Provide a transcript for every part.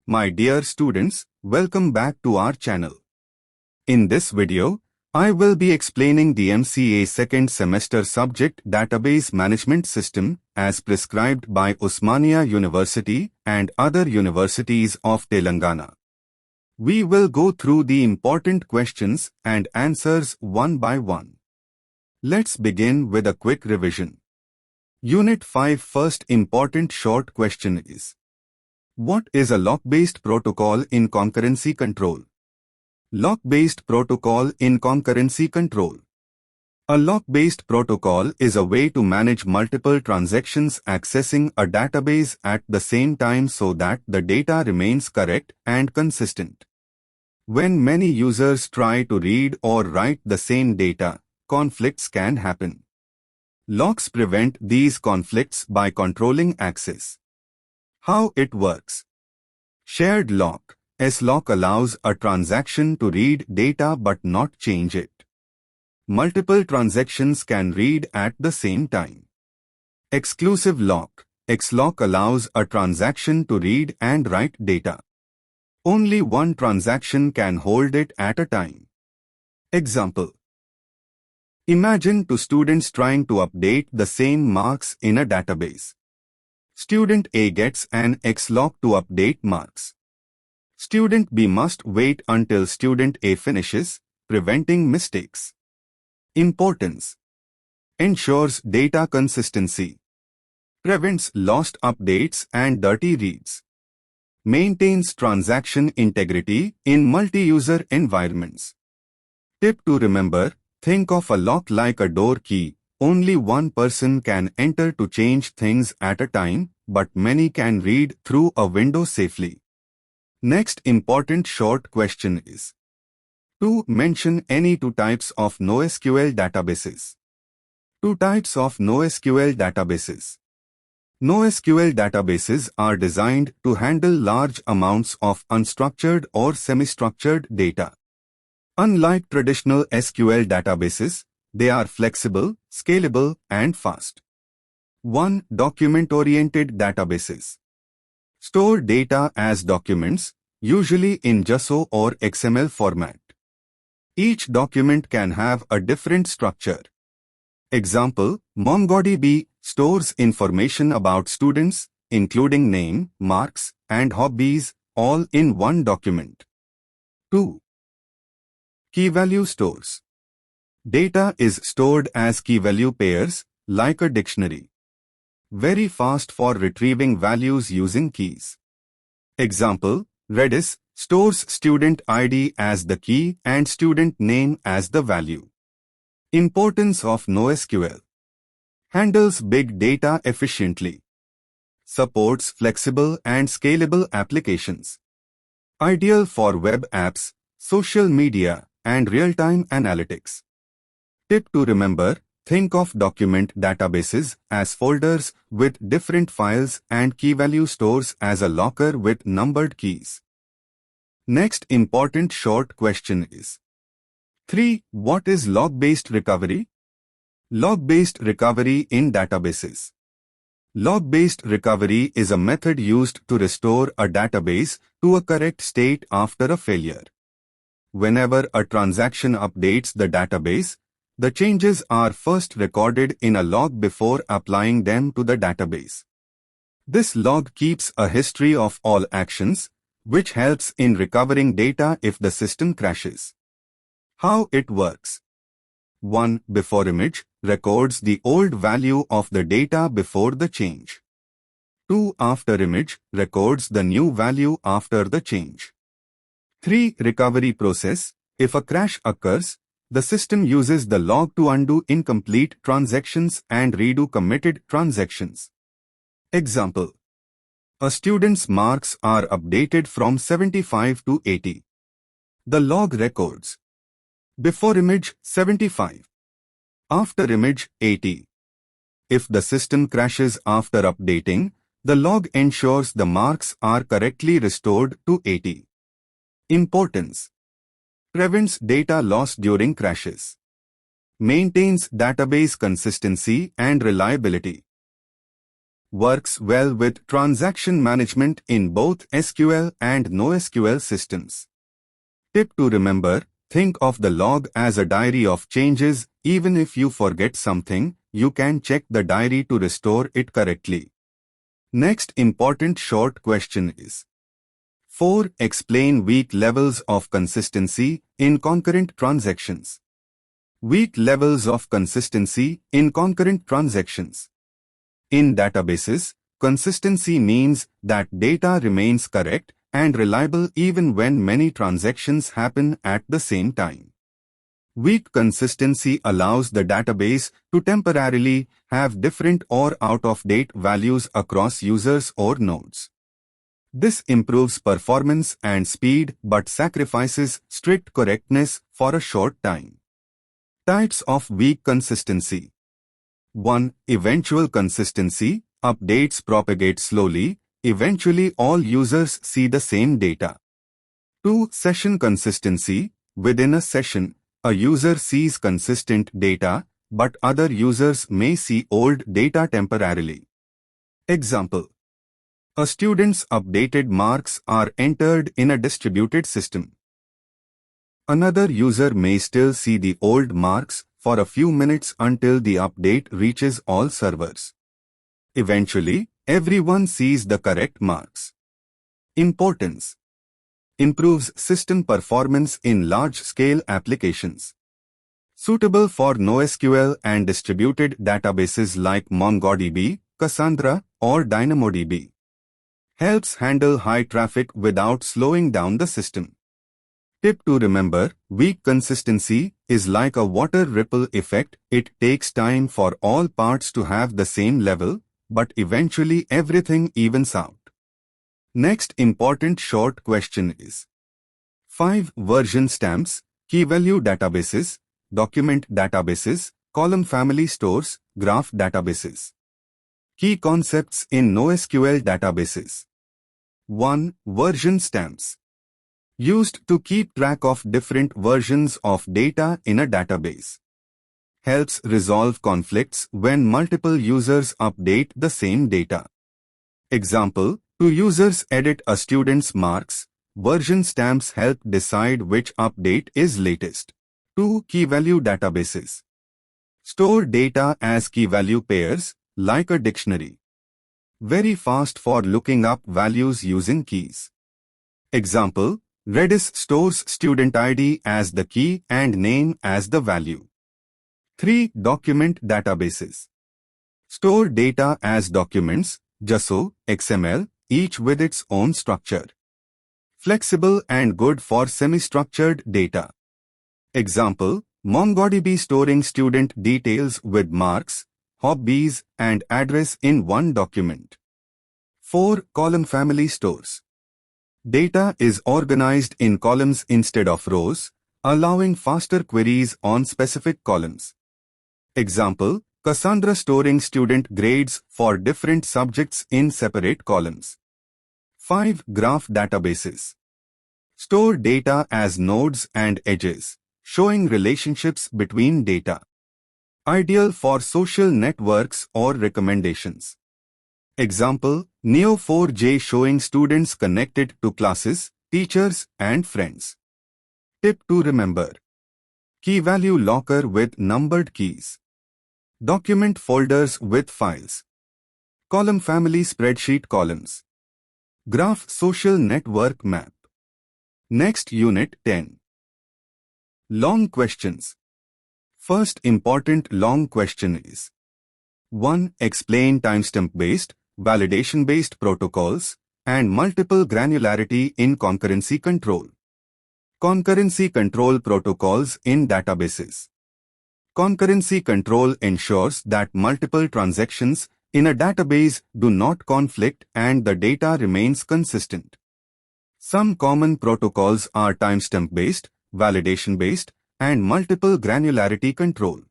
My dear students, welcome back to our channel. In this video, I will be explaining the MCA second semester subject Database Management System as prescribed by Osmania University and other universities of Telangana. We will go through the important questions and answers one by one. Let's begin with a quick revision. Unit 5 first important short question is: what is a lock-based protocol in concurrency control? Lock-based protocol in concurrency control. A lock-based protocol is a way to manage multiple transactions accessing a database at the same time so that the data remains correct and consistent. When many users try to read or write the same data, conflicts can happen. Locks prevent these conflicts by controlling access. How it works? Shared lock. S-lock allows a transaction to read data but not change it. Multiple transactions can read at the same time. Exclusive lock. X-lock allows a transaction to read and write data. Only one transaction can hold it at a time. Example: imagine two students trying to update the same marks in a database. Student A gets an X-lock to update marks. Student B must wait until Student A finishes, preventing mistakes. Importance: ensures data consistency. Prevents lost updates and dirty reads. Maintains transaction integrity in multi-user environments. Tip to remember: think of a lock like a door key. Only one person can enter to change things at a time, but many can read through a window safely. Next important short question is: to mention any two types of NoSQL databases. Two types of NoSQL databases. NoSQL databases are designed to handle large amounts of unstructured or semi-structured data. Unlike traditional SQL databases, they are flexible, scalable, and fast. 1. Document-oriented databases. Store data as documents, usually in JSON or XML format. Each document can have a different structure. Example: MongoDB stores information about students, including name, marks, and hobbies, all in one document. 2. Key-value stores. Data is stored as key-value pairs, like a dictionary. Very fast for retrieving values using keys. Example: Redis stores student ID as the key and student name as the value. Importance of NoSQL. Handles big data efficiently. Supports flexible and scalable applications. Ideal for web apps, social media, and real-time analytics. Tip to remember: think of document databases as folders with different files and key-value stores as a locker with numbered keys. Next important short question is: 3. What is log-based recovery? Log-based recovery in databases. Log-based recovery is a method used to restore a database to a correct state after a failure. Whenever a transaction updates the database, the changes are first recorded in a log before applying them to the database. This log keeps a history of all actions, which helps in recovering data if the system crashes. How it works? 1. Before image records the old value of the data before the change. 2. After image records the new value after the change. 3. Recovery process. If a crash occurs, the system uses the log to undo incomplete transactions and redo committed transactions. Example: a student's marks are updated from 75 to 80. The log records: before image 75, after image 80. If the system crashes after updating, the log ensures the marks are correctly restored to 80. Importance: prevents data loss during crashes. Maintains database consistency and reliability. works well with transaction management in both SQL and NoSQL systems. Tip to remember: think of the log as a diary of changes. Even if you forget something, you can check the diary to restore it correctly. Next important short question is: 4. Explain weak levels of consistency in concurrent transactions. Weak levels of consistency in concurrent transactions. In databases, consistency means that data remains correct and reliable even when many transactions happen at the same time. Weak consistency allows the database to temporarily have different or out-of-date values across users or nodes. This improves performance and speed but sacrifices strict correctness for a short time. Types of weak consistency. 1. Eventual consistency. Updates propagate slowly. Eventually all users see the same data. 2. Session consistency. Within a session, a user sees consistent data, but other users may see old data temporarily. Example: a student's updated marks are entered in a distributed system. Another user may still see the old marks for a few minutes until the update reaches all servers. Eventually, everyone sees the correct marks. Importance: improves system performance in large-scale applications. Suitable for NoSQL and distributed databases like MongoDB, Cassandra, or DynamoDB. Helps handle high traffic without slowing down the system. Tip to remember: weak consistency is like a water ripple effect. It takes time for all parts to have the same level, but eventually everything evens out. Next important short question is: 5. Version stamps, key-value databases, document databases, column family stores, graph databases. Key concepts in NoSQL databases. 1. Version stamps. Used to keep track of different versions of data in a database. Helps resolve conflicts when multiple users update the same data. Example: two users edit a student's marks. Version stamps help decide which update is latest. 2. Key-value databases. Store data as key-value pairs, like a dictionary. Very fast for looking up values using keys. Example: Redis stores student ID as the key and name as the value. 3. Document databases. Store data as documents, JSON, XML, each with its own structure. Flexible and good for semi-structured data. Example: MongoDB storing student details with marks, hobbies, and address in one document. 4. Column family stores. Data is organized in columns instead of rows, allowing faster queries on specific columns. Example: Cassandra storing student grades for different subjects in separate columns. 5. Graph databases. Store data as nodes and edges, showing relationships between data. Ideal for social networks or recommendations. Example: Neo4j showing students connected to classes, teachers, and friends. Tip to remember: key-value locker with numbered keys. Document folders with files. Column family spreadsheet columns. Graph social network map. Next Unit 10. Long questions. First important long question is: 1. Explain timestamp-based, validation-based protocols, and multiple granularity in concurrency control. Concurrency control protocols in databases. Concurrency control ensures that multiple transactions in a database do not conflict and the data remains consistent. Some common protocols are timestamp-based, validation-based, and multiple granularity control.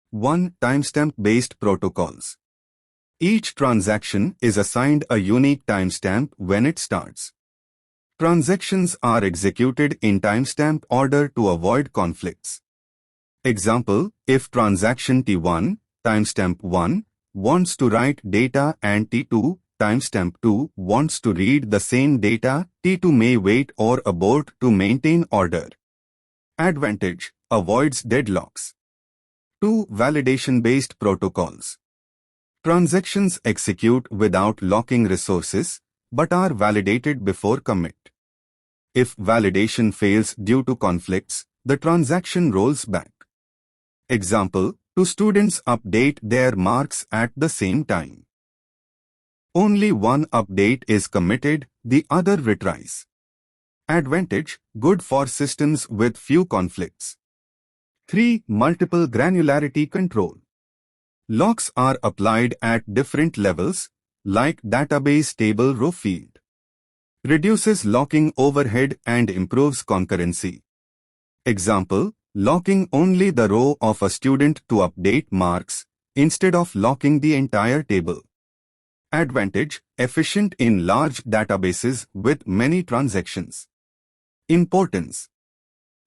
1. Timestamp-based protocols. Each transaction is assigned a unique timestamp when it starts. Transactions are executed in timestamp order to avoid conflicts. Example: if transaction T1, timestamp 1, wants to write data and T2, timestamp 2, wants to read the same data. T2 may wait or abort to maintain order. Advantage: avoids deadlocks. 2. Validation-based protocols. Transactions execute without locking resources, but are validated before commit. If validation fails due to conflicts, the transaction rolls back. Example: 2 students update their marks at the same time. Only one update is committed, the other retries. Advantage: good for systems with few conflicts. 3. Multiple granularity control. Locks are applied at different levels, like database table row field. Reduces locking overhead and improves concurrency. Example: locking only the row of a student to update marks, instead of locking the entire table. Advantage: efficient in large databases with many transactions. Importance: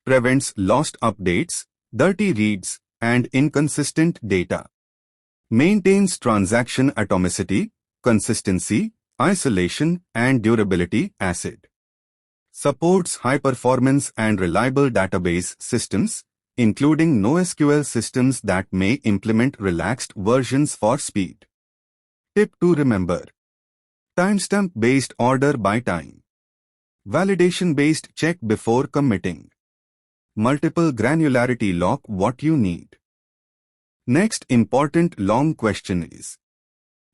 prevents lost updates, dirty reads, and inconsistent data. Maintains transaction atomicity, consistency, isolation, and durability. ACID. Supports high-performance and reliable database systems, including NoSQL systems that may implement relaxed versions for speed. Tip to remember: timestamp-based order by time. Validation-based check before committing. Multiple granularity lock what you need. Next important long question is: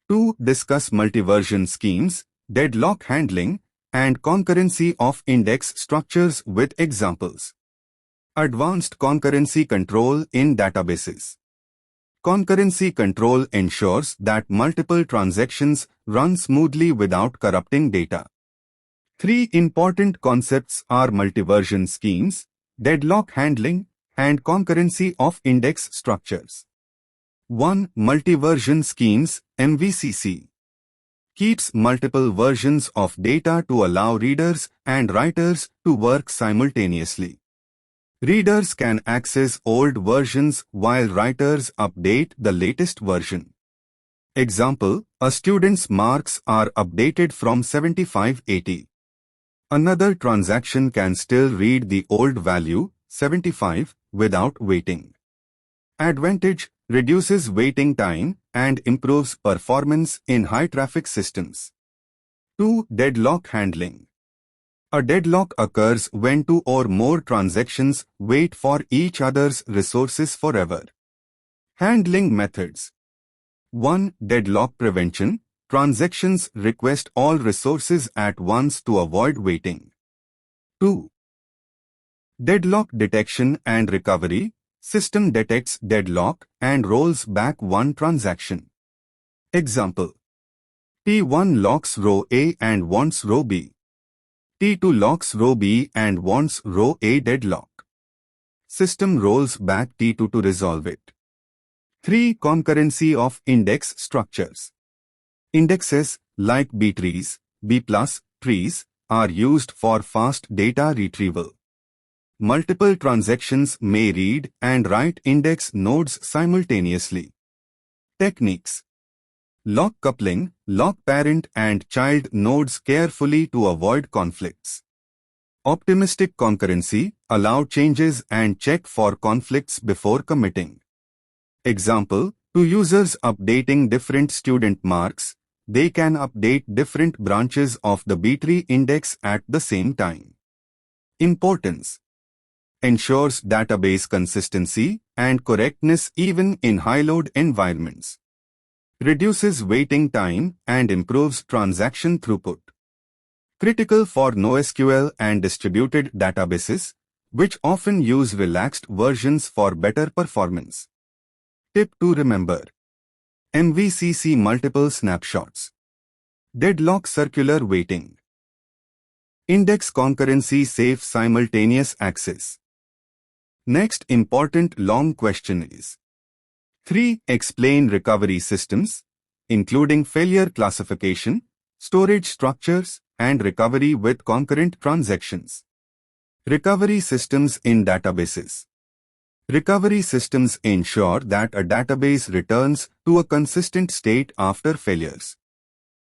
2. Discuss multi-version schemes, deadlock handling, and concurrency of index structures with examples. Advanced concurrency control in databases. Concurrency control ensures that multiple transactions run smoothly without corrupting data. 3 important concepts are multi-version schemes, deadlock handling, and concurrency of index structures. 1. Multi-version schemes, MVCC. Keeps multiple versions of data to allow readers and writers to work simultaneously. Readers can access old versions while writers update the latest version. Example: a student's marks are updated from 75-80. Another transaction can still read the old value, 75, without waiting. Advantage: reduces waiting time and improves performance in high-traffic systems. 2. Deadlock handling. A deadlock occurs when 2 or more transactions wait for each other's resources forever. Handling methods. 1. Deadlock prevention. Transactions request all resources at once to avoid waiting. 2. Deadlock detection and recovery. System detects deadlock and rolls back one transaction. Example: T1 locks row A and wants row B. T2 locks row B and wants row A deadlock. System rolls back T2 to resolve it. 3. Concurrency of index structures. Indexes like B trees, B+ trees are used for fast data retrieval. Multiple transactions may read and write index nodes simultaneously. Techniques: lock coupling, lock parent and child nodes carefully to avoid conflicts. Optimistic concurrency, allow changes and check for conflicts before committing. Example: to users updating different student marks, they can update different branches of the B tree index at the same time. Importance: ensures database consistency and correctness even in high-load environments. Reduces waiting time and improves transaction throughput. Critical for NoSQL and distributed databases, which often use relaxed versions for better performance. Tip to remember: MVCC multiple snapshots. Deadlock circular waiting. Index concurrency safe simultaneous access. Next important long question is: 3. Explain recovery systems, including failure classification, storage structures, and recovery with concurrent transactions. Recovery systems in databases. Recovery systems ensure that a database returns to a consistent state after failures.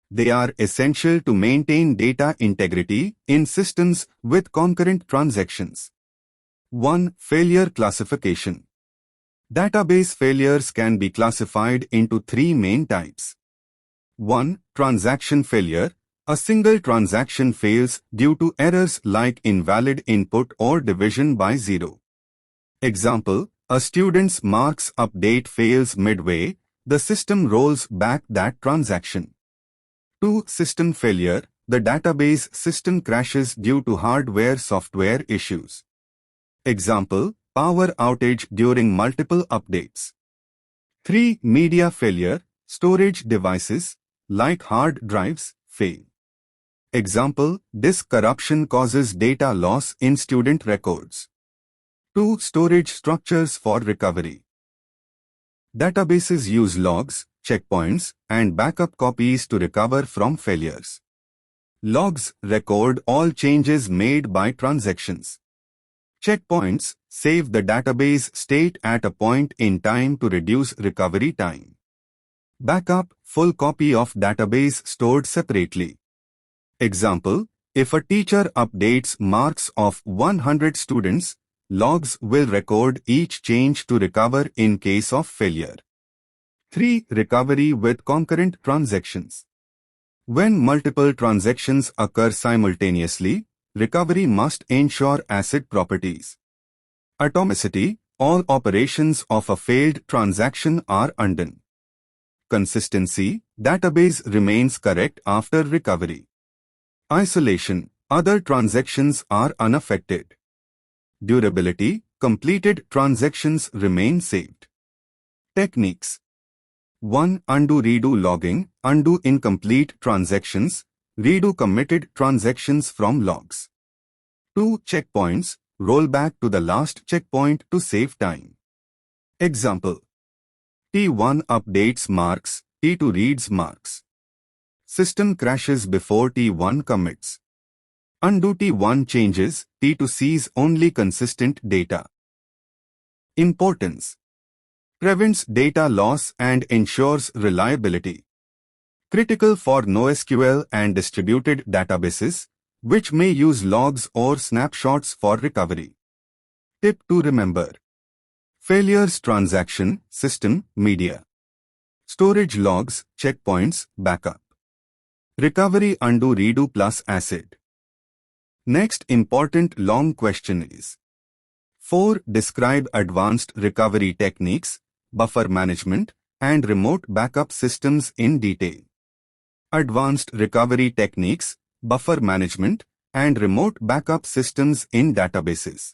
They are essential to maintain data integrity in systems with concurrent transactions. 1. Failure classification. Database failures can be classified into three main types. 1. Transaction failure. A single transaction fails due to errors like invalid input or division by zero. Example, a student's marks update fails midway, the system rolls back that transaction. 2. System failure. The database system crashes due to hardware-software issues. Example, power outage during multiple updates. 3. Media failure. Storage devices, like hard drives, fail. Example, disk corruption causes data loss in student records. 2. Storage structures for recovery. Databases use logs, checkpoints, and backup copies to recover from failures. Logs record all changes made by transactions. Checkpoints save the database state at a point in time to reduce recovery time. Backup, full copy of database stored separately. Example, if a teacher updates marks of 100 students, logs will record each change to recover in case of failure. 3. Recovery with concurrent transactions. When multiple transactions occur simultaneously, recovery must ensure asset properties. Atomicity, all operations of a failed transaction are undone. Consistency, database remains correct after recovery. Isolation, other transactions are unaffected. Durability, completed transactions remain saved. Techniques. 1. Undo-redo logging, undo incomplete transactions, redo committed transactions from logs. 2. Checkpoints, roll back to the last checkpoint to save time. Example, T1 updates marks, T2 reads marks. System crashes before T1 commits. Undo T1 changes, T2 sees only consistent data. Importance. Prevents data loss and ensures reliability. Critical for NoSQL and distributed databases, which may use logs or snapshots for recovery. Tip to remember. Failures transaction, system, media. Storage logs, checkpoints, backup. Recovery undo redo plus ACID. Next important long question is 4. Describe advanced recovery techniques, buffer management, and remote backup systems in detail. Advanced recovery techniques, buffer management, and remote backup systems in databases.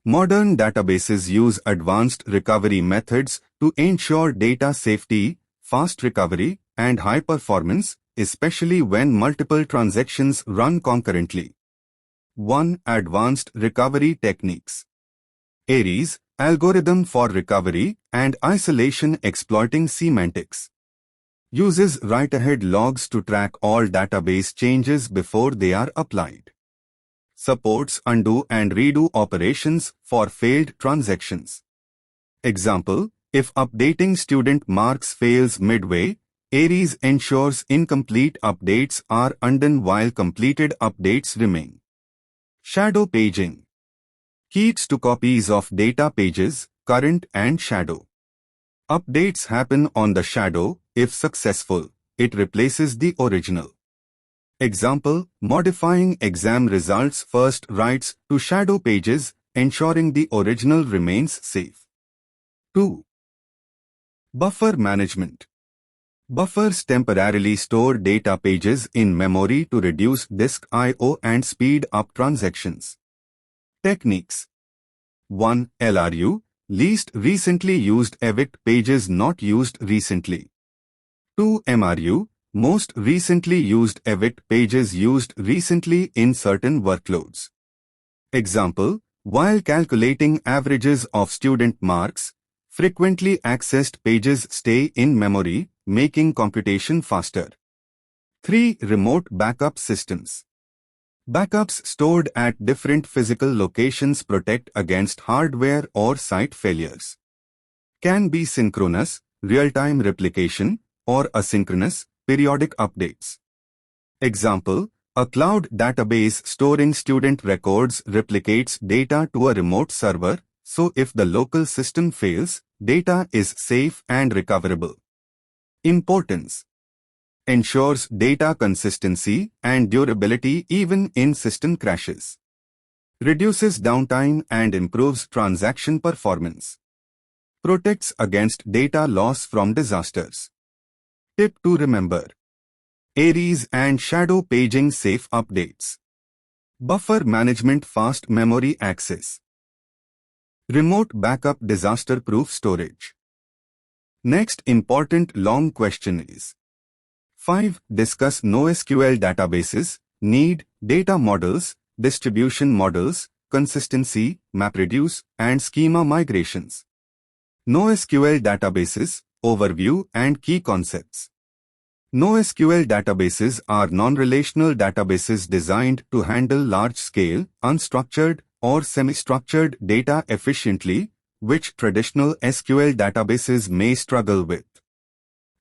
Modern databases use advanced recovery methods to ensure data safety, fast recovery, and high performance, especially when multiple transactions run concurrently. 1. Advanced recovery techniques. ARIES, algorithm for recovery and isolation exploiting semantics. Uses write-ahead logs to track all database changes before they are applied. Supports undo and redo operations for failed transactions. Example, if updating student marks fails midway, ARIES ensures incomplete updates are undone while completed updates remain. Shadow paging. Keeps to copies of data pages, current and shadow. Updates happen on the shadow. If successful, it replaces the original. Example, modifying exam results first writes to shadow pages, ensuring the original remains safe. 2. Buffer management. Buffers temporarily store data pages in memory to reduce disk I/O and speed up transactions. Techniques. 1. LRU, least recently used evict pages not used recently. 2. MRU, most recently used evict pages used recently in certain workloads. Example, while calculating averages of student marks, frequently accessed pages stay in memory, making computation faster. 3. Remote backup systems. Backups stored at different physical locations protect against hardware or site failures. Can be synchronous, real-time replication, or asynchronous, periodic updates. Example, a cloud database storing student records replicates data to a remote server, so if the local system fails, data is safe and recoverable. Importance: ensures data consistency and durability even in system crashes. Reduces downtime and improves transaction performance. Protects against data loss from disasters. Tip to remember: Aries and shadow paging safe updates. Buffer management fast memory access. Remote backup disaster-proof storage. Next important long question is: 5. Discuss NoSQL databases, need, data models, distribution models, consistency, MapReduce, and schema migrations. NoSQL databases, overview and key concepts. NoSQL databases are non-relational databases designed to handle large-scale, unstructured, or semi-structured data efficiently, which traditional SQL databases may struggle with.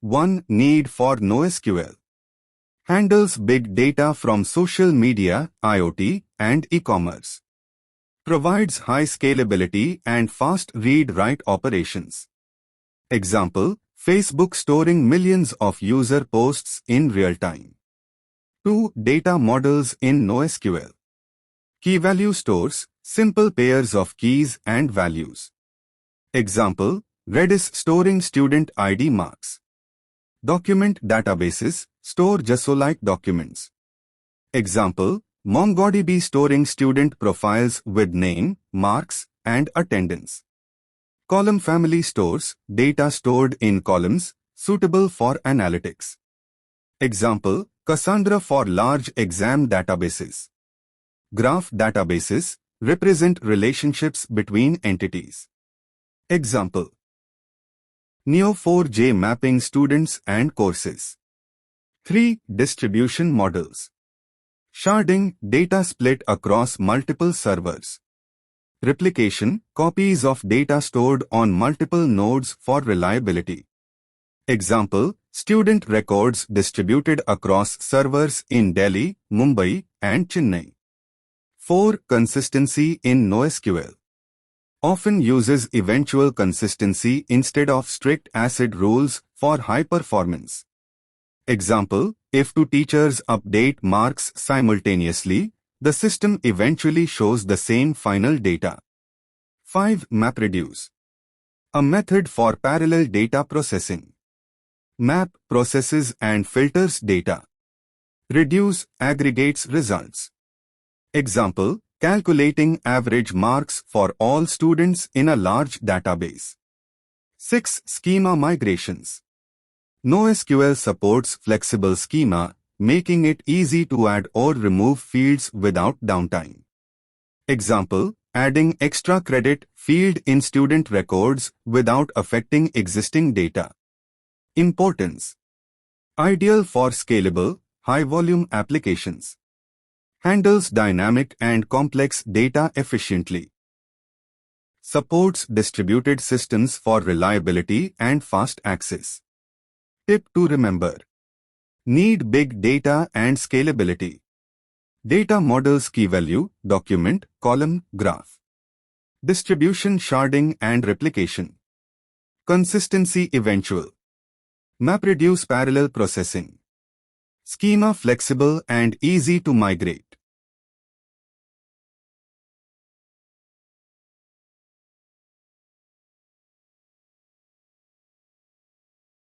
1. Need for NoSQL. Handles big data from social media, IoT, and e-commerce. Provides high scalability and fast read-write operations. Example, Facebook storing millions of user posts in real time. 2. Data models in NoSQL. Key-value stores, simple pairs of keys and values. Example, Redis storing student ID marks. Document databases, store JSON-like documents. Example, MongoDB storing student profiles with name, marks, and attendance. Column family stores, data stored in columns, suitable for analytics. Example, Cassandra for large exam databases. Graph databases, represent relationships between entities. Example, Neo4j mapping students and courses. 3. Distribution models. Sharding, data split across multiple servers. Replication, copies of data stored on multiple nodes for reliability. Example, student records distributed across servers in Delhi, Mumbai, and Chennai. 4. Consistency in NoSQL. Often uses eventual consistency instead of strict ACID rules for high performance. Example, if two teachers update marks simultaneously, the system eventually shows the same final data. 5. MapReduce. A method for parallel data processing. Map processes and filters data. Reduce aggregates results. Example, calculating average marks for all students in a large database. 6. Schema migrations. NoSQL supports flexible schema, making it easy to add or remove fields without downtime. Example, adding extra credit field in student records without affecting existing data. Importance. Ideal for scalable, high-volume applications. Handles dynamic and complex data efficiently. Supports distributed systems for reliability and fast access. Tip to remember. Need big data and scalability. Data models key value, document, column, graph. Distribution sharding and replication. Consistency eventual. MapReduce parallel processing. Schema flexible and easy to migrate.